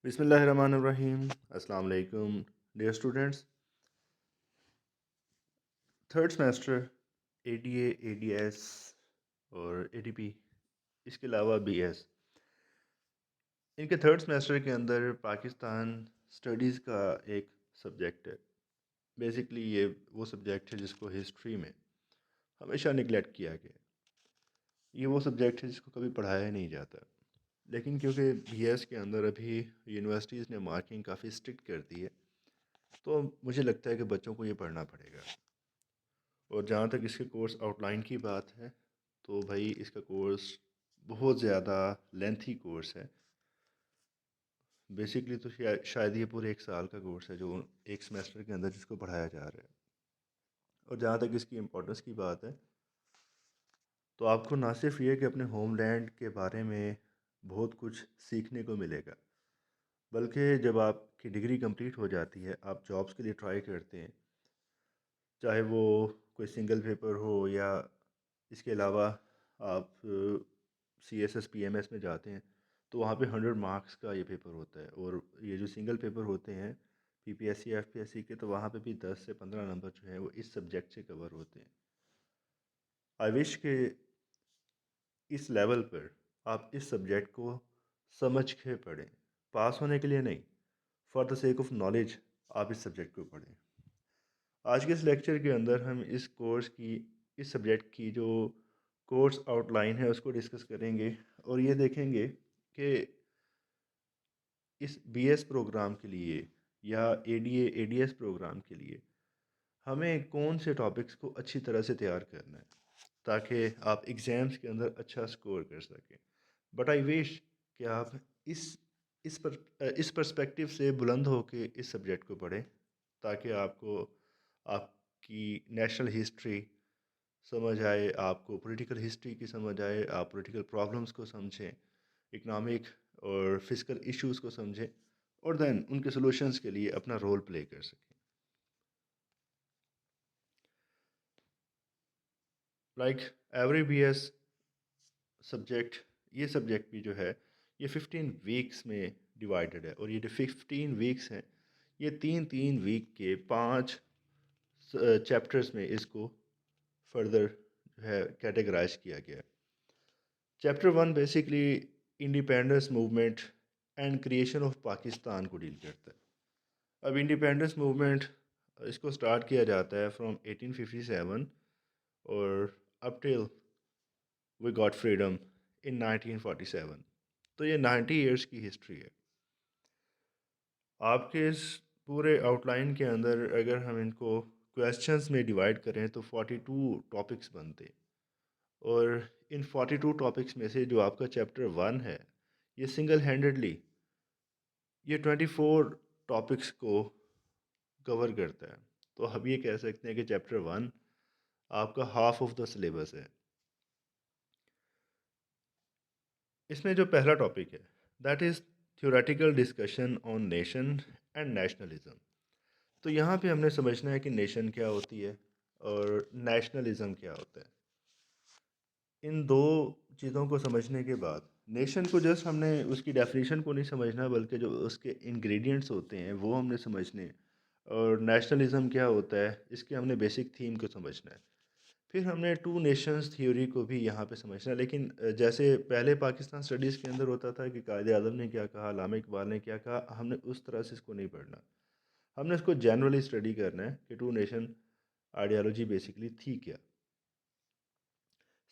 बिस्मिल्लाहिर्रहमानिर्रहीम। अस्सलाम वालेकुम dear students. Third semester ADA, ADS और एडीपी, इसके अलावा बीएस, इनके थर्ड सेमेस्टर के अंदर पाकिस्तान स्टडीज़ का एक सब्जेक्ट है। बेसिकली ये वो सब्जेक्ट है जिसको हिस्ट्री में हमेशा निगलेक्ट किया गया। ये वो सब्जेक्ट है जिसको कभी पढ़ाया नहीं जाता, लेकिन क्योंकि बीएस के अंदर अभी यूनिवर्सिटीज़ ने मार्किंग काफ़ी स्ट्रिक्ट कर दी है, तो मुझे लगता है कि बच्चों को ये पढ़ना पड़ेगा। और जहाँ तक इसके कोर्स आउटलाइन की बात है, तो भाई इसका कोर्स बहुत ज़्यादा लेंथी कोर्स है। बेसिकली तो शायद ये पूरे एक साल का कोर्स है जो एक सेमेस्टर के अंदर जिसको पढ़ाया जा रहा है। और जहाँ तक इसकी इम्पोर्टेंस की बात है, तो आपको ना सिर्फ ये कि अपने होमलैंड के बारे में बहुत कुछ सीखने को मिलेगा, बल्कि जब आपकी डिग्री कंप्लीट हो जाती है, आप जॉब्स के लिए ट्राई करते हैं, चाहे वो कोई सिंगल पेपर हो या इसके अलावा आप CSS PMS में जाते हैं, तो वहाँ पे 100 मार्क्स का ये पेपर होता है। और ये जो सिंगल पेपर होते हैं PPSC FPSC के, तो वहाँ पे भी 10 से 15 नंबर जो है वो इस सब्जेक्ट से कवर होते हैं। आई विश के इस लेवल पर आप इस सब्जेक्ट को समझ के पढ़ें, पास होने के लिए नहीं, for the sake of knowledge आप इस सब्जेक्ट को पढ़ें। आज के इस लेक्चर के अंदर हम इस सब्जेक्ट की जो कोर्स आउटलाइन है उसको डिस्कस करेंगे, और ये देखेंगे कि इस BS प्रोग्राम के लिए या ADA ADS प्रोग्राम के लिए हमें कौन से टॉपिक्स को अच्छी तरह से तैयार करना है, ताकि आप एग्ज़ाम्स के अंदर अच्छा स्कोर कर सकें। बट आई विश कि आप इस इस पर्सपेक्टिव से बुलंद होकर इस सब्जेक्ट को पढ़ें, ताकि आपको आपकी नेशनल हिस्ट्री समझ आए, आपको पॉलिटिकल हिस्ट्री की समझ आए, आप पॉलिटिकल प्रॉब्लम्स को समझें, इकोनॉमिक और फिजिकल इश्यूज़ को समझें, और देन उनके सॉल्यूशंस के लिए अपना रोल प्ले कर सकें। लाइक एवरी BS सब्जेक्ट, ये सब्जेक्ट भी जो है ये 15 वीक्स में डिवाइडेड है, और ये जो 15 वीक्स हैं, ये 3-3 वीक के 5 चैप्टर्स में इसको फर्दर जो है कैटेगराइज किया गया है। Chapter 1 basically independence movement and creation of Pakistan को डील करता है। अब इंडिपेंडेंस मूवमेंट इसको स्टार्ट किया जाता है फ्रॉम 1857 और up till we got freedom in 1947। तो ये 90 ईयर्स की हिस्ट्री है। आपके इस पूरे आउटलाइन के अंदर अगर हम इनको क्वेश्चंस में डिवाइड करें तो 42 टॉपिक्स बनते, और इन 42 टॉपिक्स में से जो आपका चैप्टर 1 है, ये सिंगल हैंडेडली ये 24 टॉपिक्स को कवर करता है। तो हम ये कह सकते हैं कि चैप्टर 1 आपका हाफ ऑफ द सिलेबस है। इसमें जो पहला टॉपिक है, that is theoretical discussion on nation and nationalism. तो यहाँ पे हमने समझना है कि नेशन क्या होती है और नेशनलिज्म क्या होता है। इन दो चीज़ों को समझने के बाद, नेशन को जस्ट हमने उसकी डेफिनेशन को नहीं समझना, बल्कि जो उसके इंग्रेडिएंट्स होते हैं वो हमने समझने हैं। और नेशनलिज्म क्या होता है, इसके हमने बेसिक थीम को समझना है। फिर हमने टू नेशंस थ्योरी को भी यहाँ पे समझना है। लेकिन जैसे पहले पाकिस्तान स्टडीज़ के अंदर होता था कि कायदे आज़म ने क्या कहा, अल्लामा इकबाल ने क्या कहा, हमने उस तरह से इसको नहीं पढ़ना। हमने इसको जनरली स्टडी करना है कि टू नेशन आइडियालॉजी बेसिकली थी क्या।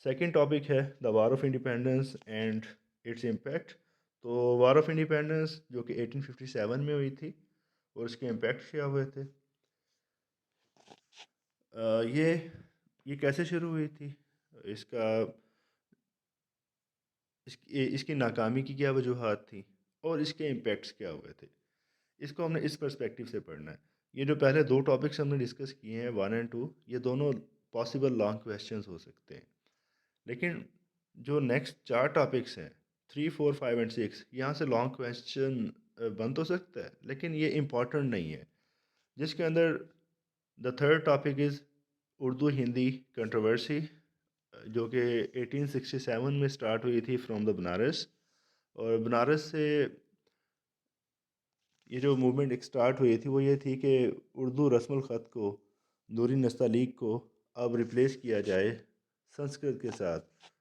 सेकंड टॉपिक है the war of independence and its impact. तो वार ऑफ इंडिपेंडेंस जो कि 1857 में हुई थी, और उसके इम्पैक्ट क्या हुए थे। अ, ये ये कैसे शुरू हुई थी, इसका इसकी नाकामी की क्या वजूहात थी, और इसके इम्पैक्ट्स क्या हुए थे। इसको हमने इस पर्सपेक्टिव से पढ़ना है। ये जो पहले दो टॉपिक्स हमने डिस्कस किए हैं 1 और 2, ये दोनों पॉसिबल लॉन्ग क्वेश्चंस हो सकते हैं। लेकिन जो नेक्स्ट 4 टॉपिक्स हैं, 3, 4, 5 एंड 6, यहाँ से लॉन्ग क्वेश्चन बन तो सकता है, लेकिन ये इम्पॉर्टेंट नहीं है। जिसके अंदर the third topic is Urdu Hindi controversy, जो कि 1867 में स्टार्ट हुई थी फ्रॉम द बनारस। और बनारस से ये जो मूवमेंट एक स्टार्ट हुई थी वो ये थी कि उर्दू रस्मुल ख़त को, नूरी नस्तालीक को अब रिप्लेस किया जाए संस्कृत के साथ,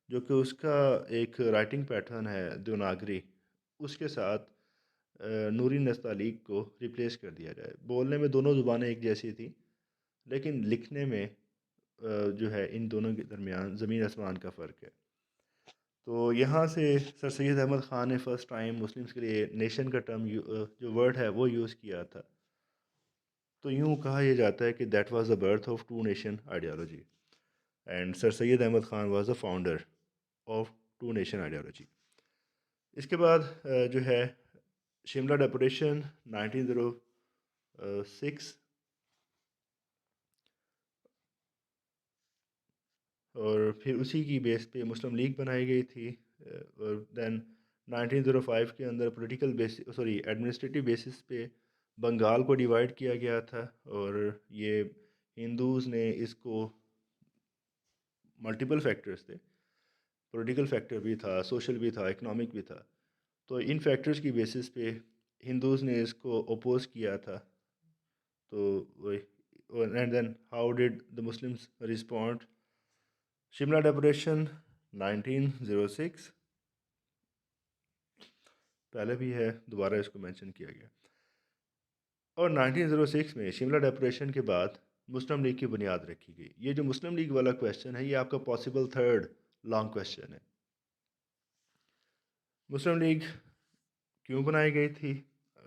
जो कि उसका एक राइटिंग पैटर्न है देवनागरी, उसके साथ नूरी नस्तालीक को रिप्लेस कर दिया जाए। बोलने में दोनों ज़ुबानें एक जैसी थी, लेकिन लिखने में जो है इन दोनों के दरमियान ज़मीन आसमान का फ़र्क है। तो यहाँ से सर सैयद अहमद ख़ान ने फ़र्स्ट टाइम मुस्लिम्स के लिए नेशन का टर्म जो वर्ड है वो यूज़ किया था। तो यूँ कहा यह जाता है कि that was the birth of two nation ideology, and sir Syed Ahmed Khan was the founder of two nation ideology. इसके बाद जो है शिमला डेपुटेशन 1906, और फिर उसी की बेस पे मुस्लिम लीग बनाई गई थी। और देन 1905 के अंदर political basis, sorry administrative basis पे बंगाल को डिवाइड किया गया था, और ये हिंदूज़ ने इसको, मल्टीपल फैक्टर्स थे, पॉलिटिकल फैक्टर भी था, सोशल भी था, इकोनॉमिक भी था। तो इन फैक्टर्स की बेसिस पे हिंदूज़ ने इसको अपोज किया था। तो and then how did the Muslims respond? Shimla deputation 1906 पहले भी है, दोबारा इसको मेंशन किया गया। और 1906 में शिमला डेपुटेशन के बाद मुस्लिम लीग की बुनियाद रखी गई। ये जो मुस्लिम लीग वाला क्वेश्चन है ये आपका पॉसिबल थर्ड लॉन्ग क्वेश्चन है। मुस्लिम लीग क्यों बनाई गई थी,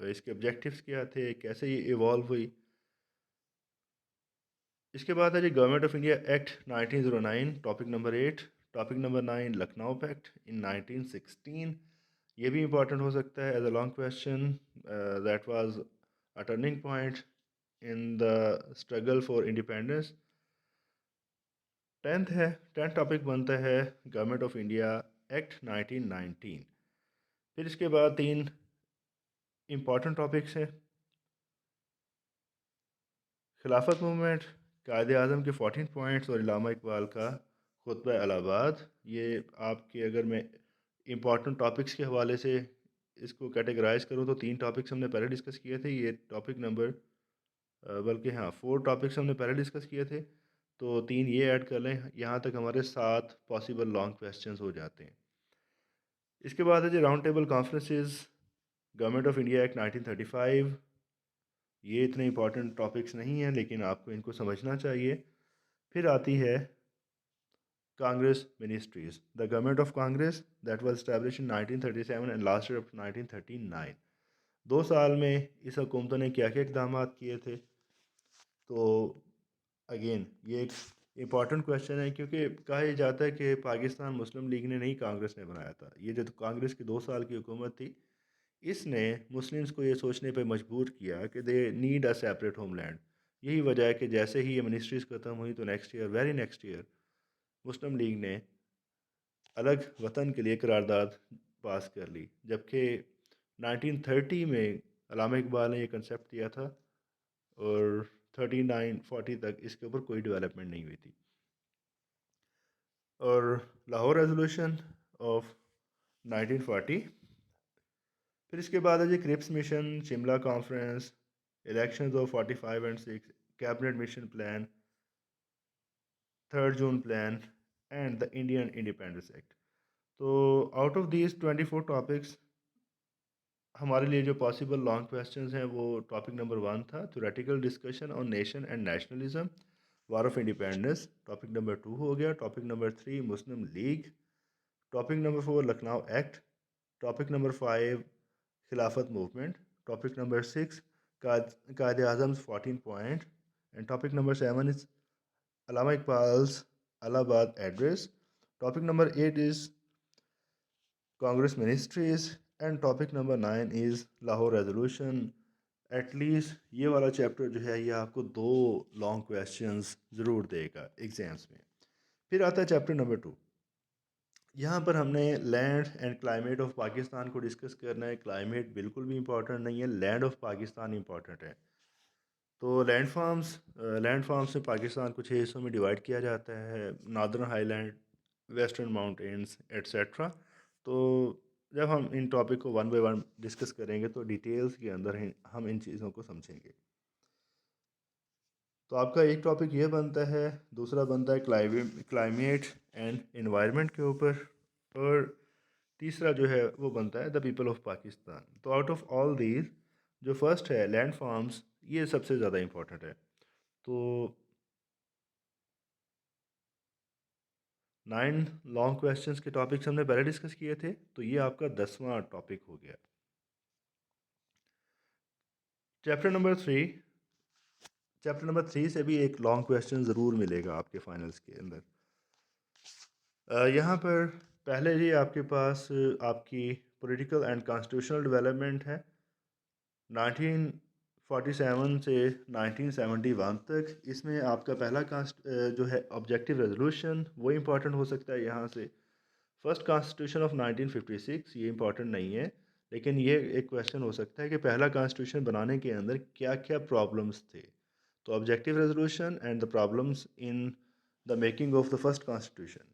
इसके ऑब्जेक्टिव्स क्या थे, कैसे ये इवॉल्व हुई? इसके बाद है जी government of India act 1909, topic number 8। Topic number 9 Lucknow pact in 1916। ये भी इंपॉर्टेंट हो सकता है as a long question. That was a turning point in the struggle for independence. Tenth topic बनता है गवर्नमेंट ऑफ इंडिया एक्ट 1919। फिर इसके बाद तीन इंपॉर्टेंट टॉपिक्स हैं। खिलाफत मूवमेंट, कायदे आज़म के 14 पॉइंट्स और इलामा इकबाल का खुतबा इलाहाबाद। ये आपके, अगर मैं इंपॉर्टेंट टॉपिक्स के हवाले से इसको कैटेगराइज करूँ तो तीन टॉपिक्स हमने पहले डिस्कस किए थे। ये टॉपिक नंबर, बल्कि हाँ, 4 टॉपिक्स हमने पहले डिस्कस किए थे, तो तीन ये ऐड कर लें, यहाँ तक हमारे 7 पॉसिबल लॉन्ग क्वेश्चंस हो जाते हैं। इसके बाद है जी round table conferences, government of India act 1935। ये इतने इंपॉर्टेंट टॉपिक्स नहीं हैं, लेकिन आपको इनको समझना चाहिए। फिर आती है Congress ministries, the government of Congress that was establish in 1937 and lasted up 1939। 2 साल में इस हुकूमतों ने क्या क्या इकदाम किए थे? तो अगेन ये एक इम्पॉर्टेंट क्वेश्चन है, क्योंकि कहा यह जाता है कि पाकिस्तान मुस्लिम लीग ने नहीं, कांग्रेस ने बनाया था। ये जो कांग्रेस की 2 साल की हुकूमत थी, इसने मुस्लिम्स को ये सोचने पर मजबूर किया कि they need a separate homeland. यही वजह है कि जैसे ही ये मिनिस्ट्रीज़ ख़त्म हुई तो next year, very next year, Muslim League ने अलग वतन के लिए करारदाद पास कर ली। जबकि 1930 में अल्लामा इकबाल ने ये कंसेप्ट दिया था, और 39-40 तक इसके ऊपर कोई डेवलपमेंट नहीं हुई थी। और लाहौर रेजोल्यूशन ऑफ 1940। फिर इसके बाद है जी Cripps mission, Shimla conference, elections of 45 and 6, cabinet mission plan, 3 June plan, and the Indian independence act. तो आउट ऑफ दीज 24 टॉपिक्स, हमारे लिए जो पॉसिबल लॉन्ग क्वेश्चंस हैं वो टॉपिक नंबर 1 था, theoretical discussion on nation and nationalism, war of independence. Topic number 2 हो गया। Topic number 3 Muslim League. Topic number 4 Lucknow act. Topic number 5 Khilafat movement. Topic number 6 Quaid-e Azam 14 point. And topic number 7 is Allama Iqbal's Allahabad address. Topic number 8 is Congress ministries, and topic number 9 is Lahore resolution. At least ये वाला chapter जो है ये आपको 2 long questions ज़रूर देगा exams में। फिर आता है चैप्टर नंबर 2। यहाँ पर हमने land and climate of Pakistan को डिस्कस करना है। क्लाइमेट बिल्कुल भी इंपॉर्टेंट नहीं है, लैंड ऑफ पाकिस्तान इंपॉर्टेंट है। तो लैंड फॉर्म्स में पाकिस्तान को 6 हिस्सों में डिवाइड किया जाता है, northern highland, western mountains, etcetera. तो जब हम इन टॉपिक को वन बाय वन डिस्कस करेंगे तो डिटेल्स के अंदर हम इन चीज़ों को समझेंगे। तो आपका एक टॉपिक ये बनता है, दूसरा बनता है क्लाइमेट एंड एनवायरनमेंट के ऊपर, और तीसरा जो है वो बनता है द पीपल ऑफ पाकिस्तान। तो आउट ऑफ ऑल दीज जो फर्स्ट है लैंड फॉर्म्स, ये सबसे ज़्यादा इम्पोर्टेंट है। तो 9 लॉन्ग क्वेश्चंस के टॉपिक्स हमने पहले डिस्कस किए थे, तो ये आपका 10वां टॉपिक हो गया। चैप्टर नंबर 3, चैप्टर नंबर 3 से भी एक लॉन्ग क्वेश्चन ज़रूर मिलेगा आपके फाइनल्स के अंदर। यहाँ पर पहले ही आपके पास आपकी पॉलिटिकल एंड कॉन्स्टिट्यूशनल डेवलपमेंट है 1947 से 1971 तक। इसमें आपका पहला जो है ऑब्जेक्टिव रेजोल्यूशन, वो इम्पॉर्टेंट हो सकता है यहाँ से। फर्स्ट कॉन्स्टिट्यूशन ऑफ 1956, ये इम्पॉर्टेंट नहीं है, लेकिन ये एक क्वेश्चन हो सकता है कि पहला कॉन्स्टिट्यूशन बनाने के अंदर क्या क्या प्रॉब्लम्स थे। तो objective resolution and the problems in the making of the first constitution.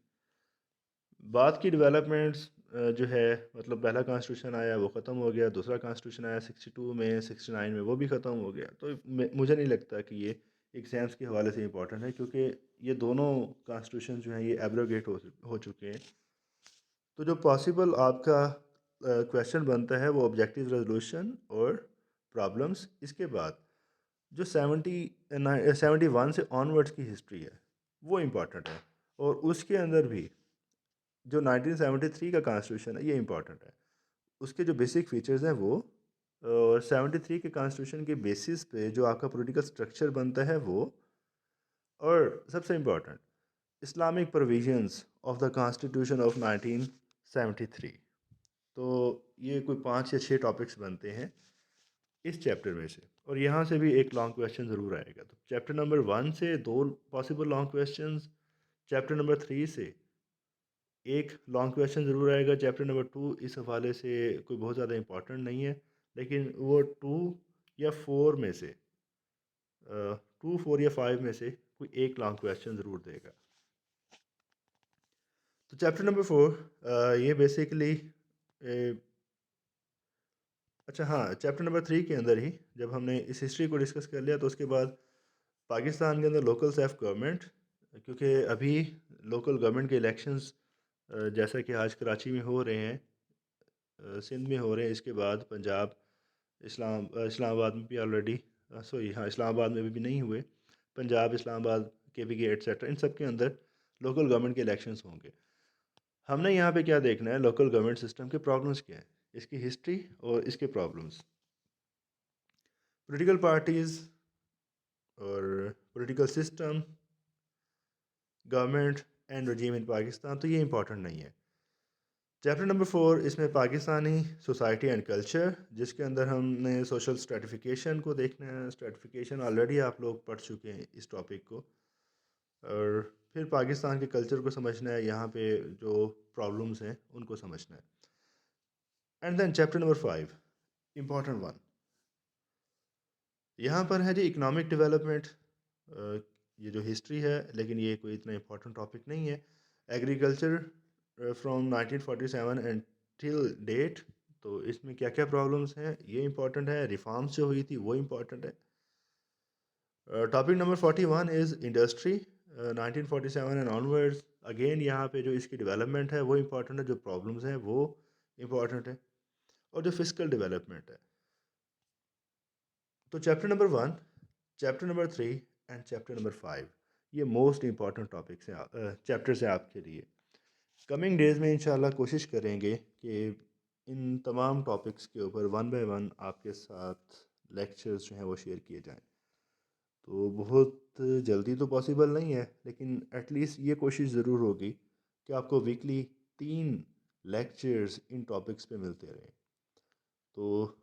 बाद की डेवलपमेंट्स जो है, मतलब पहला कॉन्स्टिट्यूशन आया वो ख़त्म हो गया, दूसरा कॉन्स्टिट्यूशन आया 62 में, 69 में, वो भी ख़त्म हो गया। तो मुझे नहीं लगता कि ये एग्ज़ाम्स के हवाले से इंपॉर्टेंट है, क्योंकि ये दोनों कॉन्स्टिट्यूशन जो हैं ये एब्रोगेट हो चुके हैं। तो जो पॉसिबल आपका क्वेश्चन बनता है वो ऑब्जेक्टिव रेजोल्यूशन और प्रॉब्लम्स। इसके बाद जो 71 से ऑनवर्ड्स की हिस्ट्री है वो इम्पॉर्टेंट है, और उसके अंदर भी जो 1973 का कॉन्स्टिट्यूशन है ये इम्पॉर्टेंट है। उसके जो बेसिक फीचर्स हैं वो, और 73 के कॉन्स्टिट्यूशन के बेसिस पे जो आपका पॉलिटिकल स्ट्रक्चर बनता है वो, और सबसे important Islamic provisions of the constitution of 1973। तो ये कोई 5 या 6 टॉपिक्स बनते हैं इस चैप्टर में से, और यहाँ से भी एक लॉन्ग क्वेश्चन ज़रूर आएगा। तो चैप्टर नंबर 1 से 2 possible long questions, chapter number 3 से एक लॉन्ग क्वेश्चन ज़रूर आएगा। चैप्टर नंबर 2 इस हवाले से कोई बहुत ज़्यादा इंपॉर्टेंट नहीं है, लेकिन वो 2 या 4 में से 2, 4 या 5 में से कोई एक लॉन्ग क्वेश्चन ज़रूर देगा। तो चैप्टर नंबर 4 ये बेसिकली, अच्छा हाँ, चैप्टर नंबर 3 के अंदर ही जब हमने इस हिस्ट्री को डिस्कस कर लिया, तो उसके बाद पाकिस्तान के अंदर लोकल सेल्फ गवर्नमेंट, क्योंकि अभी लोकल गवर्नमेंट के इलेक्शंस जैसा कि आज कराची में हो रहे हैं, सिंध में हो रहे हैं, इसके बाद पंजाब, इस्लामाबाद में भी ऑलरेडी, सॉरी हाँ, इस्लामाबाद में भी नहीं हुए, पंजाब, इस्लामाबाद, KPK एट्सेट्रा, इन सब के अंदर लोकल गवर्नमेंट के इलेक्शंस होंगे। हमने यहाँ पे क्या देखना है, लोकल गवर्नमेंट सिस्टम के प्रॉब्लम्स क्या हैं, इसकी हिस्ट्री और इसके प्रॉब्लम्स, पॉलिटिकल पार्टीज़ और पॉलिटिकल सिस्टम, गवर्नमेंट एंड रजीम इन पाकिस्तान, तो ये इंपॉर्टेंट नहीं है। चैप्टर नंबर 4 इसमें पाकिस्तानी सोसाइटी एंड कल्चर, जिसके अंदर हमने सोशल स्ट्रेटिफिकेशन को देखना है। स्ट्रेटिफिकेशन ऑलरेडी आप लोग पढ़ चुके हैं इस टॉपिक को, और फिर पाकिस्तान के कल्चर को समझना है, यहाँ पे जो प्रॉब्लम्स हैं उनको समझना है। And then chapter number 5, important one, यहाँ पर है जी इकोनॉमिक डेवलपमेंट। ये जो हिस्ट्री है, लेकिन ये कोई इतना इम्पोर्टेंट टॉपिक नहीं है। Agriculture from 1947 and till date, तो इसमें क्या क्या प्रॉब्लम्स हैं ये इंपॉर्टेंट है। रिफॉर्म्स जो हुई थी वो इम्पॉर्टेंट है। Topic number 41 is industry 1947 and onwards. Again यहाँ पे जो इसकी डेवलपमेंट है वो इम्पॉर्टेंट है, जो प्रॉब्लम्स हैं वो इम्पॉर्टेंट है, और जो फिजिकल डेवलपमेंट है। तो chapter number 1, chapter number 3 and chapter number 5 ये मोस्ट इम्पॉर्टेंट टॉपिक्स हैं, चैप्टर्स हैं आपके लिए। कमिंग डेज़ में इंशाल्लाह कोशिश करेंगे कि इन तमाम टॉपिक्स के ऊपर वन बाय वन आपके साथ लेक्चर्स जो हैं वो शेयर किए जाएं। तो बहुत जल्दी तो पॉसिबल नहीं है, लेकिन एटलीस्ट ये कोशिश ज़रूर होगी कि आपको वीकली 3 लेक्चर्स इन टॉपिक्स पे मिलते रहें। तो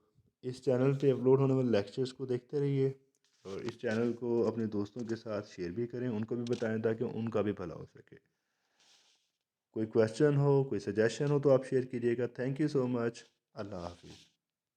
इस चैनल पे अपलोड होने वाले लेक्चर्स को देखते रहिए, और इस चैनल को अपने दोस्तों के साथ शेयर भी करें, उनको भी बताएं ताकि उनका भी भला हो सके। कोई क्वेश्चन हो, कोई सजेशन हो तो आप शेयर कीजिएगा। Thank you so much. अल्लाह हाफिज़।